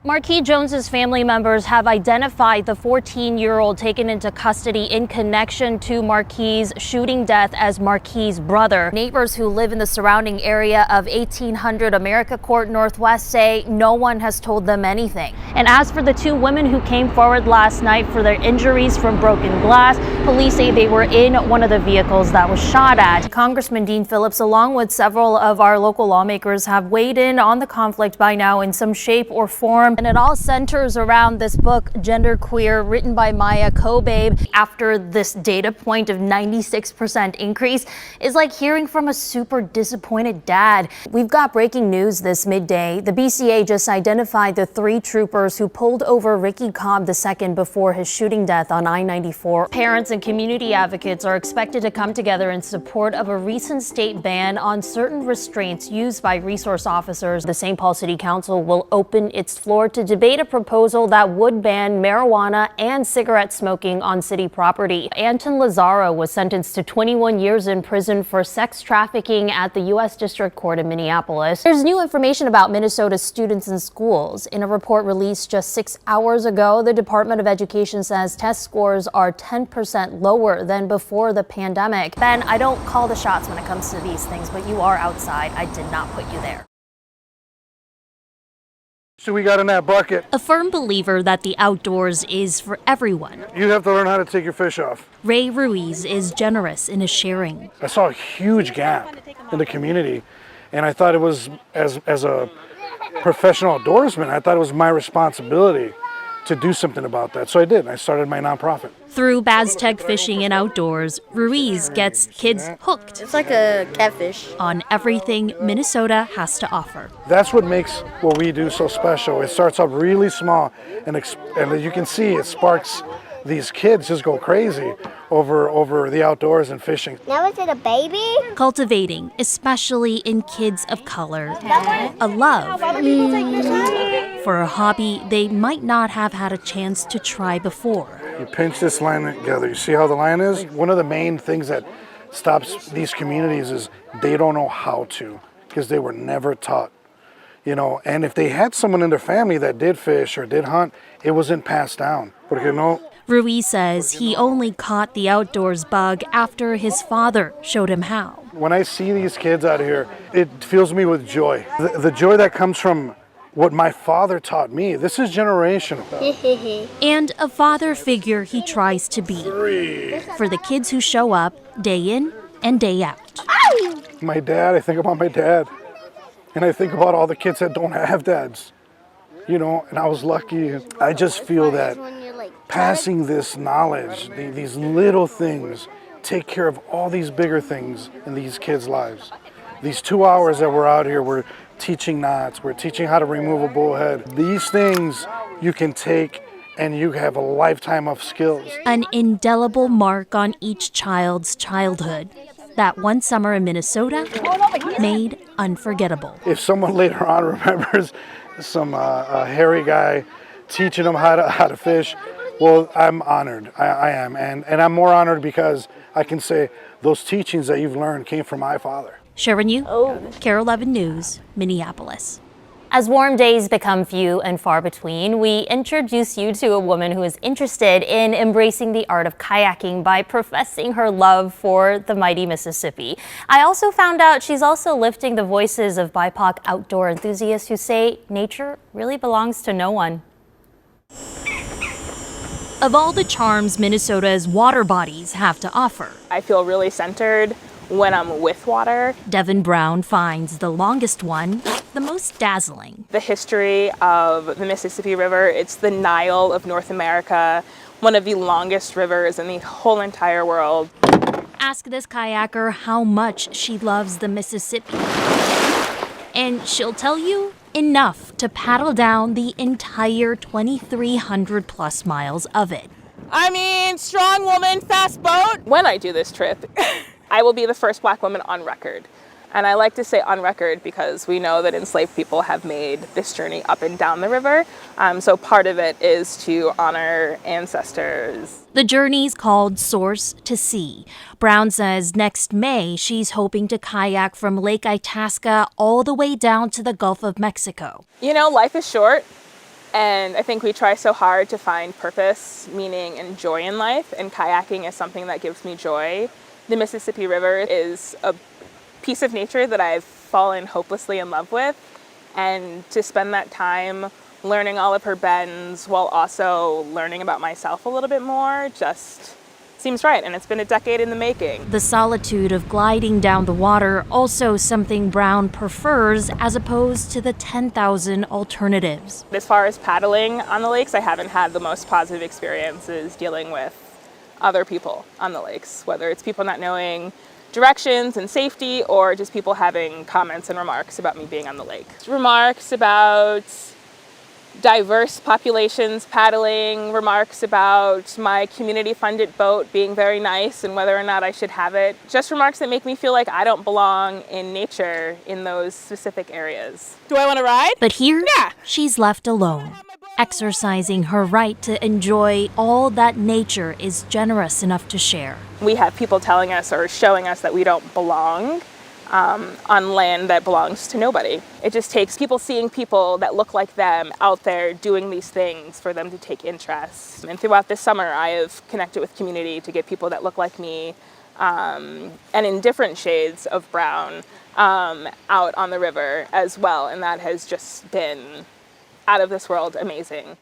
Marquis Jones's family members have identified the 14-year-old taken into custody in connection to Marquis' shooting death as Marquis' brother. Neighbors who live in the surrounding area of 1800 America Court Northwest say no one has told them anything. And as for the two women who came forward last night for their injuries from broken glass, police say they were in one of the vehicles that was shot at. Congressman Dean Phillips, along with several of our local lawmakers, have weighed in on the conflict by now in some shape or form. And it all centers around this book, Genderqueer, written by Maya Kobabe. After this data point of 96% increase is like hearing from a super disappointed dad. We've got breaking news this midday. The BCA just identified the 3 troopers who pulled over Ricky Cobb II before his shooting death on I-94. Parents and community advocates are expected to come together in support of a recent state ban on certain restraints used by resource officers. The St. Paul City Council will open its floor to debate a proposal that would ban marijuana and cigarette smoking on city property. Anton Lazaro was sentenced to 21 years in prison for sex trafficking at the U.S. District Court in Minneapolis. There's new information about Minnesota's students in schools. In a report released just 6 hours ago, the Department of Education says test scores are 10% lower than before the pandemic. Ben, I don't call the shots when it comes to these things, but you are outside. I did not put you there. So we got in that bucket. A firm believer that the outdoors is for everyone. You have to learn how to take your fish off. Ray Ruiz is generous in his sharing. I saw a huge gap in the community, and I thought it was, as a professional outdoorsman, I thought it was my responsibility to do something about that. So I did. I started my nonprofit. Through Baztec Fishing and Outdoors, Ruiz gets kids hooked. It's like a catfish. On everything Minnesota has to offer. That's what makes what we do so special. It starts off really small, and as you can see, it sparks these kids just go crazy over the outdoors and fishing. Now is it a baby? Cultivating, especially in kids of color, a love for a hobby they might not have had a chance to try before. You pinch this line together. You see how the line is? One of the main things that stops these communities is they don't know how to, because they were never taught. You know, and if they had someone in their family that did fish or did hunt, it wasn't passed down. Ruiz says he only caught the outdoors bug after his father showed him how. When I see these kids out here, it fills me with joy. The joy that comes from what my father taught me. This is generational. And a father figure he tries to be for the kids who show up day in and day out. My dad, I think about my dad. And I think about all the kids that don't have dads. You know, and I was lucky. I just feel that passing this knowledge, these little things, take care of all these bigger things in these kids' lives. These 2 hours that we're out here, we're teaching knots, we're teaching how to remove a bullhead. These things you can take and you have a lifetime of skills. An indelible mark on each child's childhood that one summer in Minnesota made unforgettable. If someone later on remembers some hairy guy teaching them how to fish, well, I'm honored. I am. And I'm more honored because I can say those teachings that you've learned came from my father. Sharon Yoo, KARE 11 News, Minneapolis. As warm days become few and far between, we introduce you to a woman who is interested in embracing the art of kayaking by professing her love for the mighty Mississippi. I also found out she's also lifting the voices of BIPOC outdoor enthusiasts who say nature really belongs to no one. Of all the charms Minnesota's water bodies have to offer, I feel really centered when I'm with water. Devin Brown finds the longest one the most dazzling. The history of the Mississippi River, it's the Nile of North America, one of the longest rivers in the whole entire world. Ask this kayaker how much she loves the Mississippi, and she'll tell you enough to paddle down the entire 2,300 plus miles of it. I mean, strong woman, fast boat. When I do this trip, I will be the first Black woman on record. And I like to say on record because we know that enslaved people have made this journey up and down the river. So part of it is to honor ancestors. The journey's called Source to Sea. Brown says next May she's hoping to kayak from Lake Itasca all the way down to the Gulf of Mexico. You know, life is short. And I think we try so hard to find purpose, meaning, and joy in life, and kayaking is something that gives me joy. The Mississippi River is a piece of nature that I've fallen hopelessly in love with, and to spend that time learning all of her bends while also learning about myself a little bit more just seems right, and it's been a decade in the making. The solitude of gliding down the water, also something Brown prefers as opposed to the 10,000 alternatives. As far as paddling on the lakes, I haven't had the most positive experiences dealing with other people on the lakes, whether it's people not knowing directions and safety or just people having comments and remarks about me being on the lake. Remarks about diverse populations paddling, remarks about my community-funded boat being very nice and whether or not I should have it. Just remarks that make me feel like I don't belong in nature in those specific areas. Do I want to ride? But here, Yeah. she's left alone, exercising her right to enjoy all that nature is generous enough to share. We have people telling us or showing us that we don't belong on land that belongs to nobody. It just takes people seeing people that look like them out there doing these things for them to take interest. And throughout this summer, I have connected with community to get people that look like me and in different shades of brown out on the river as well. And that has just been out of this world amazing.